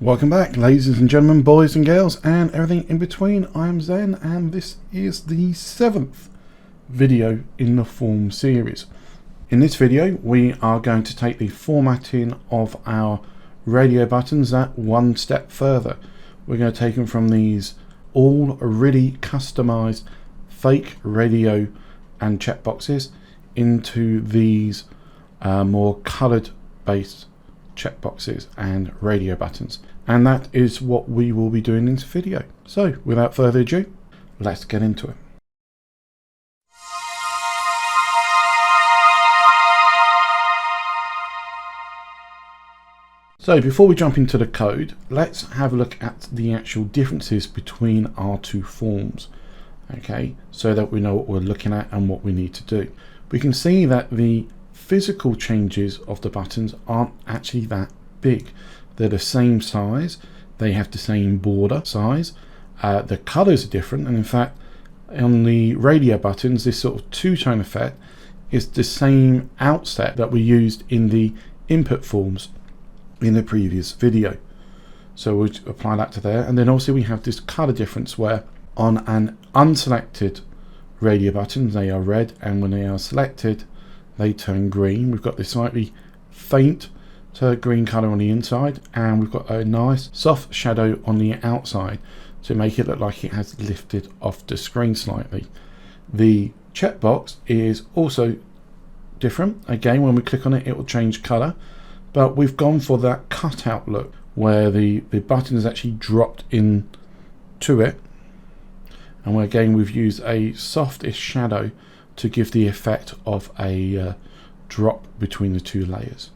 Welcome back, ladies and gentlemen, boys and girls, and everything in between. I am Zen, and this is the 7th video in the form series. In this video, we are going to take the formatting of our radio buttons that one step further. We're going to take them from these already customized fake radio and checkboxes into these more colored based checkboxes and radio buttons, and that is what we will be doing in this video. So without further ado, let's get into it. So before we jump into the code, let's have a look at the actual differences between our two forms, okay, so that we know what we're looking at and what we need to do. We can see that the physical changes of the buttons aren't actually that big. They're the same size, they have the same border size, the colors are different, and in fact on the radio buttons this sort of two-tone effect is the same outset that we used in the input forms in the previous video. So we'll apply that to there, and then also we have this color difference where on an unselected radio button they are red, and when they are selected they turn green. We've got this slightly faint green color on the inside, and we've got a nice soft shadow on the outside to make it look like it has lifted off the screen slightly. The checkbox is also different. Again, when we click on it, it will change color, but we've gone for that cutout look where the button is actually dropped in to it, and where again we've used a softish shadow to give the effect of a drop between the two layers.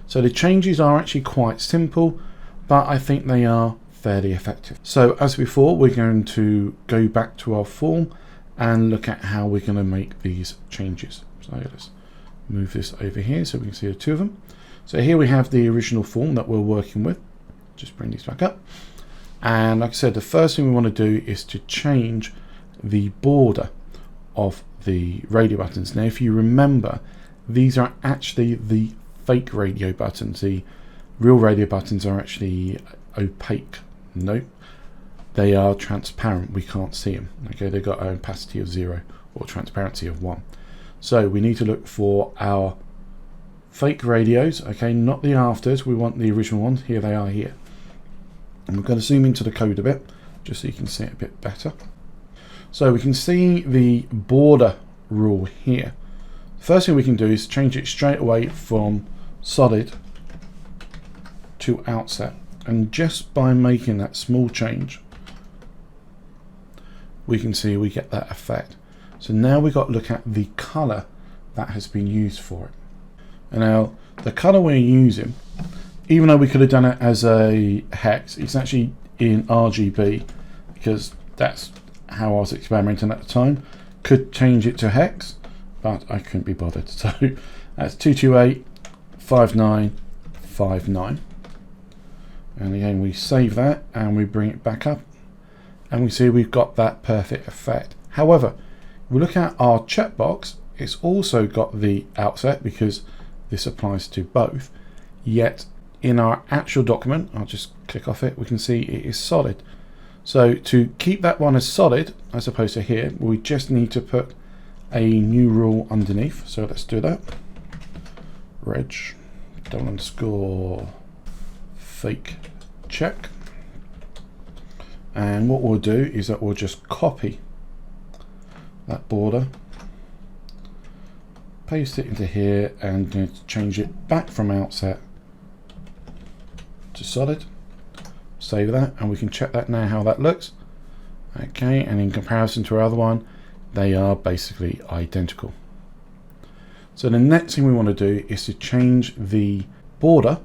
So the changes are actually quite simple, but I think they are fairly effective. So as before, we're going to go back to our form and look at how we're going to make these changes. So let's move this over here so we can see the two of them. So here we have the original form that we're working with. Just bring these back up. And like I said, the first thing we want to do is to change the border of the radio buttons. Now if you remember, these are actually the fake radio buttons. The real radio buttons are actually opaque. No, they are transparent. We can't see them. Okay, they've got an opacity of 0 or transparency of 1. So we need to look for our fake radios, okay, not the afters. We want the original ones. Here they are here. And we're going to zoom into the code a bit just so you can see it a bit better. So we can see the border rule here. First thing we can do is change it straight away from solid to outset, and just by making that small change we can see we get that effect. So now we've got to look at the color that has been used for it. And now the color we're using, even though we could have done it as a hex, it's actually in RGB because that's how I was experimenting at the time. Could change it to hex, but I couldn't be bothered. So that's 2285959. And again we save that and we bring it back up, and we see we've got that perfect effect. However, if we look at our checkbox, it's also got the outset because this applies to both, yet in our actual document, I'll just click off it, we can see it is solid. So to keep that one as solid as opposed to here, we just need to put a new rule underneath. So let's do that. Reg _ fake check. And what we'll do is that we'll just copy that border, paste it into here, and change it back from outset to solid. Save that, and we can check that now how that looks. Okay, and in comparison to our other one, they are basically identical. So the next thing we want to do is to change the border,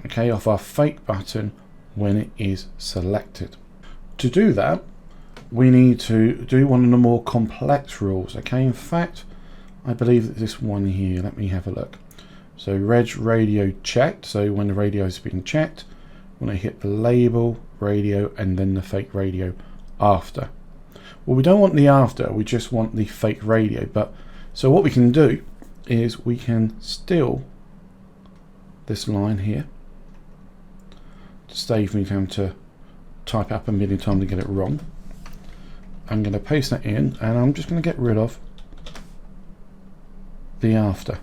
okay, of our fake button when it is selected. To do that, we need to do one of the more complex rules. Okay, in fact, I believe that this one here, let me have a look. So reg radio checked, so when the radio is being checked, when I hit the label radio and then the fake radio after. Well, we don't want the after, we just want the fake radio. But so what we can do is we can steal this line here save me having to type up a million times to get it wrong. I'm going to paste that in, and I'm just going to get rid of the after.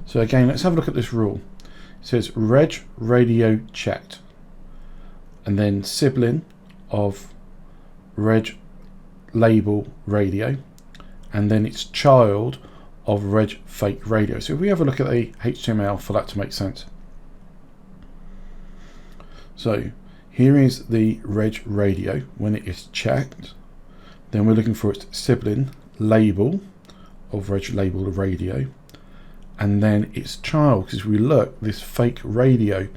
So again, let's have a look at this rule. It says reg radio checked, and then sibling of reg label radio, and then it's child of reg fake radio. So if we have a look at the HTML for that to make sense. So here is the reg radio when it is checked. Then we're looking for its sibling label of reg label radio, and then its child, because if we look, this fake radio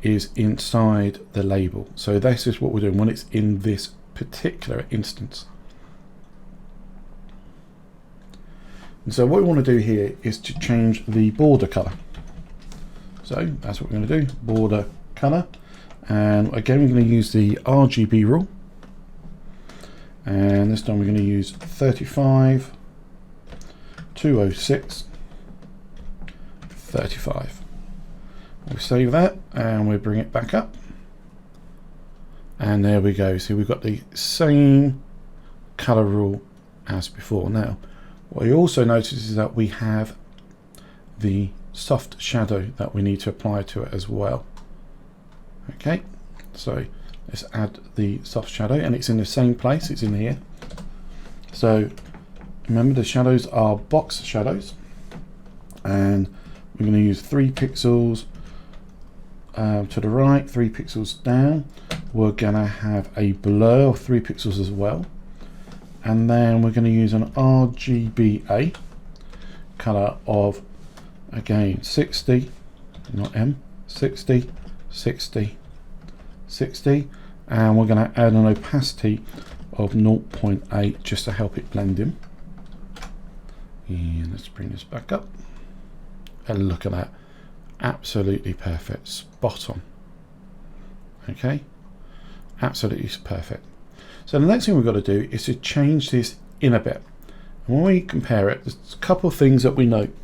is inside the label. So this is what we're doing when it's in this particular instance. And so what we want to do here is to change the border color. So that's what we're going to do, border color. And again, we're going to use the RGB rule. And this time we're going to use 35, 206, 35. We'll save that and we'll bring it back up. And there we go. So we've got the same color rule as before. Now, what you also notice is that we have the soft shadow that we need to apply to it as well. Okay, so let's add the soft shadow, and it's in the same place, it's in here. So remember, the shadows are box shadows, and we're going to use 3 pixels to the right, 3 pixels down. We're going to have a blur of 3 pixels as well, and then we're going to use an RGBA color of, again, 60, not M, 60, 60, 60, and we're going to add an opacity of 0.8 just to help it blend in. And let's bring this back up, and look at that, absolutely perfect, spot on. Okay, absolutely perfect. So the next thing we've got to do is to change this in a bit. And when we compare it, there's a couple of things that we note.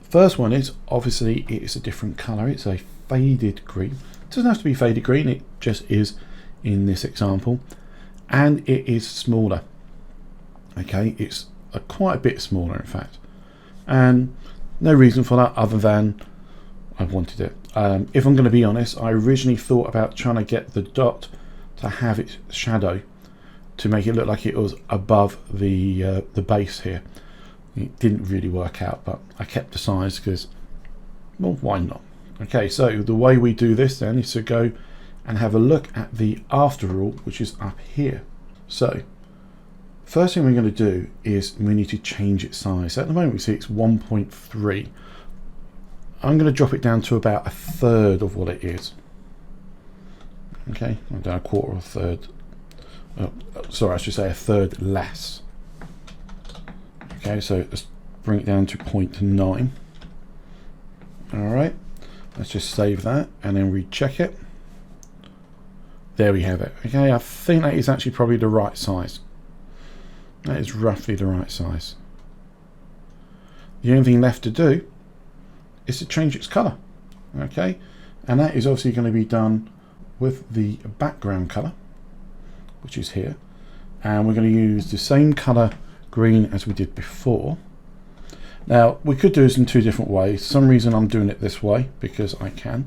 First one is, obviously, it is a different color. It's a faded green. It doesn't have to be faded green, it just is in this example. And it is smaller. Okay, it's quite a bit smaller, in fact. And no reason for that other than I wanted it. If I'm going to be honest, I originally thought about trying to get the dot to have its shadow to make it look like it was above the base here. It didn't really work out, but I kept the size because, well, why not? Okay, so the way we do this then is to go and have a look at the after rule, which is up here. So first thing we're going to do is we need to change its size. So at the moment we see it's 1.3. I'm going to drop it down to about 1/3 of what it is. Okay, I'm down 1/4 or 1/3. Sorry, I should say 1/3 less. Okay, so let's bring it down to 0.9. Alright, let's just save that and then recheck it. There we have it. Okay, I think that is actually probably the right size. That is roughly the right size. The only thing left to do is to change its color. Okay, and that is obviously going to be done with the background color, which is here, and we're going to use the same color green as we did before. Now we could do this in 2 different ways. For some reason I'm doing it this way because I can.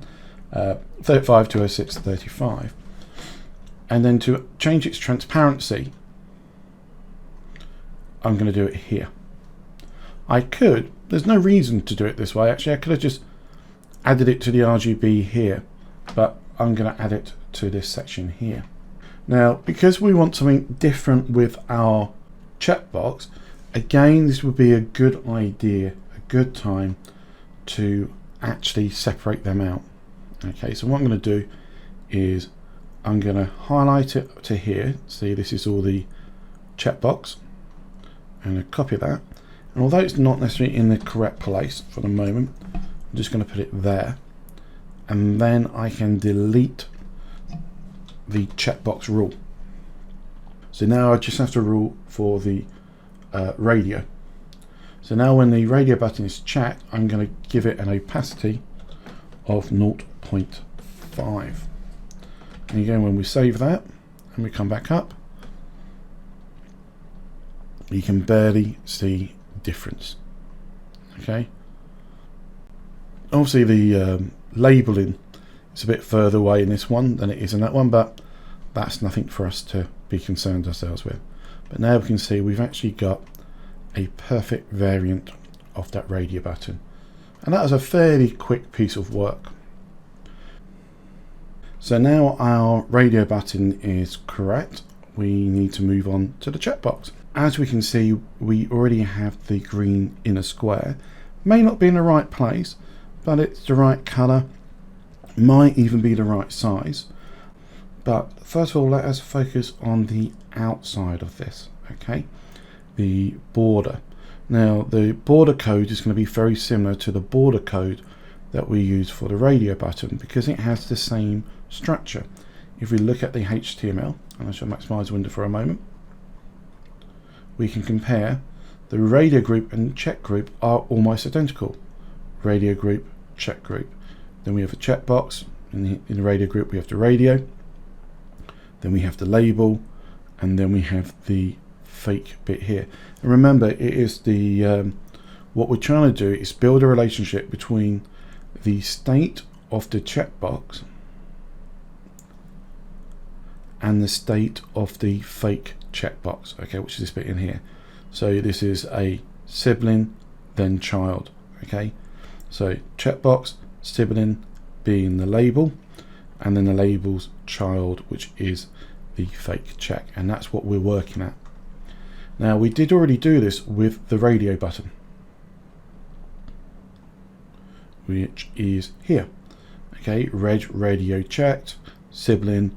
35, 206, 35, and then to change its transparency I'm going to do it here. I could, there's no reason to do it this way actually, I could have just added it to the RGB here, but I'm going to add it to this section here. Now because we want something different with our checkbox, again this would be a good idea, a good time to actually separate them out. Okay, so what I'm going to do is I'm going to highlight it to here. See, this is all the checkbox. I'm going to copy that, and although it's not necessarily in the correct place for the moment, I'm just going to put it there, and then I can delete the checkbox rule. So now I just have to rule for the radio. So now when the radio button is checked, I'm going to give it an opacity of 0.8. 0.5. And again, when we save that and we come back up, you can barely see difference. Okay. Obviously the labeling is a bit further away in this one than it is in that one, but that's nothing for us to be concerned ourselves with. But now we can see we've actually got a perfect variant of that radio button, and that was a fairly quick piece of work. So now our radio button is correct, we need to move on to the checkbox. As we can see, we already have the green inner square. May not be in the right place, but it's the right color, might even be the right size. But first of all, let us focus on the outside of this, okay? The border. Now, the border code is going to be very similar to the border code that we use for the radio button because it has the same structure. If we look at the HTML, and I shall maximize the window for a moment, we can compare the radio group and check group are almost identical. Radio group, check group. Then we have a checkbox. In the radio group, we have the radio. Then we have the label, and then we have the fake bit here. And remember, it is the what we're trying to do is build a relationship between the state of the checkbox and the state of the fake checkbox, okay, which is this bit in here. So this is a sibling, then child, okay. So checkbox, sibling being the label, and then the label's child, which is the fake check, and that's what we're working at. Now, we did already do this with the radio button, which is here, okay. Radio checked, sibling,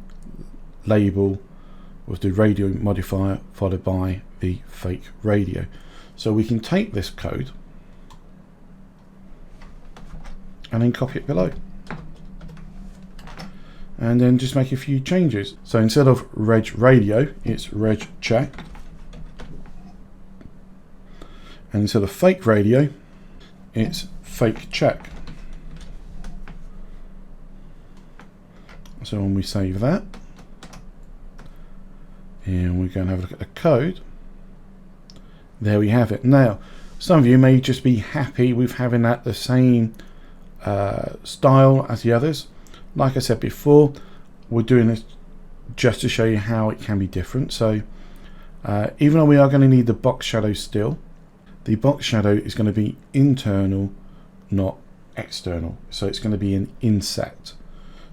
label with the radio modifier followed by the fake radio. So we can take this code and then copy it below, and then just make a few changes. So instead of reg radio, it's reg check, and instead of fake radio, it's fake check. So when we save that, and we're going to have a look at the code, there we have it. Now, some of you may just be happy with having that the same style as the others. Like I said before, we're doing this just to show you how it can be different. So even though we are going to need the box shadow still, the box shadow is going to be internal, not external. So it's going to be an inset.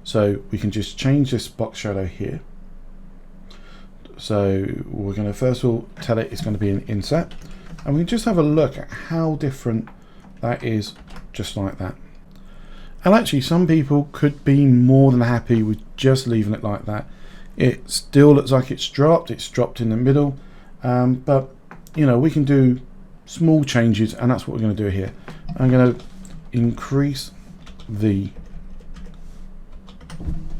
So we can just change this box shadow here. So we're going to first of all tell it it's going to be an inset, and we can just have a look at how different that is, just like that. And actually, some people could be more than happy with just leaving it like that. It still looks like it's dropped in the middle, but you know, we can do small changes, and that's what we're going to do here. I'm going to increase the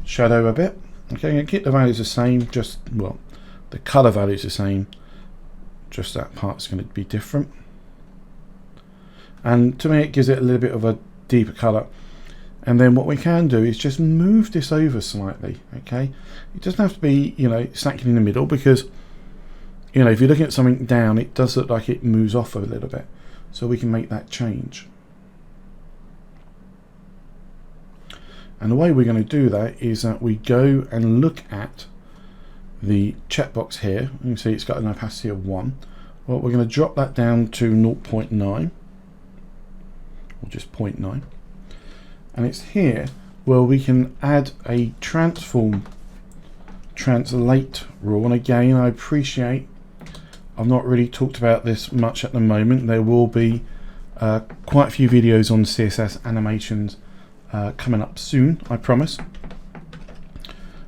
shadow a bit, okay, and keep the values the same, just, well, the color value is the same, just that part's going to be different. And to me, it gives it a little bit of a deeper color. And then what we can do is just move this over slightly, okay. It doesn't have to be, you know, snacking in the middle, because, you know, if you're looking at something down, it does look like it moves off a little bit. So we can make that change. And the way we're going to do that is that we go and look at the checkbox here. You can see it's got an opacity of 1. Well, we're going to drop that down to 0.9, or just 0.9. And it's here where we can add a transform translate rule. And again, I appreciate I've not really talked about this much at the moment. There will be quite a few videos on CSS animations coming up soon, I promise.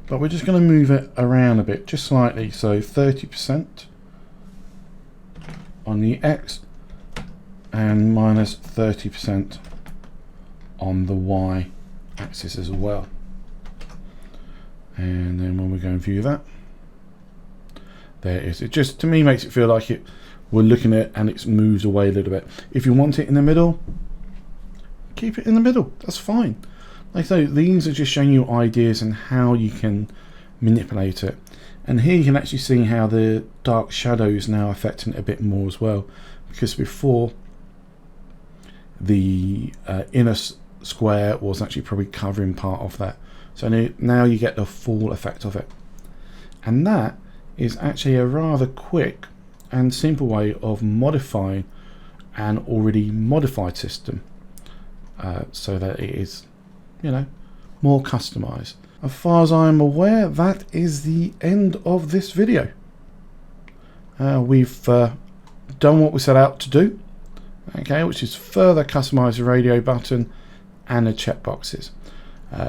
But we're just going to move it around a bit, just slightly. So 30% on the X and minus 30% on the Y axis as well. And then when we go and view that, there it is. It just, to me, makes it feel like we're looking at it and it's moves away a little bit. If you want it in the middle, keep it in the middle. That's fine. Like so, these are just showing you ideas and how you can manipulate it. And here you can actually see how the dark shadow is now affecting it a bit more as well, because before the inner square was actually probably covering part of that. So now you get the full effect of it. And that is actually a rather quick and simple way of modifying an already modified system, so that it is, you know, more customized. As far as I'm aware, that is the end of this video. We've done what we set out to do, okay, which is further customize the radio button and the checkboxes.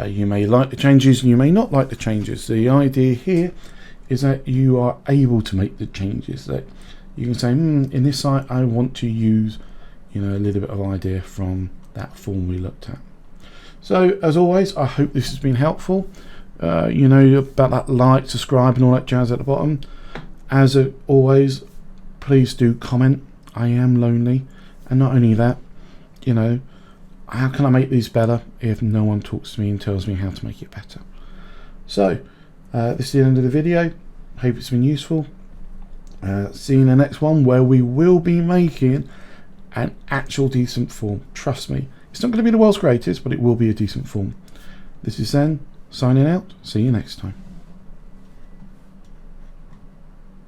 You may like the changes and you may not like the changes. The idea here is that you are able to make the changes. That you can say, in this site I want to use, you know, a little bit of idea from that form we looked at. So as always, I hope this has been helpful. You know about that like, subscribe and all that jazz at the bottom. As always, please do comment. I am lonely, and not only that, you know, how can I make these better if no one talks to me and tells me how to make it better? So this is the end of the video. Hope it's been useful. See you in the next one, where we will be making an actual decent form. Trust me, it's not going to be the world's greatest, but it will be a decent form. This is Zen signing out. See you next time.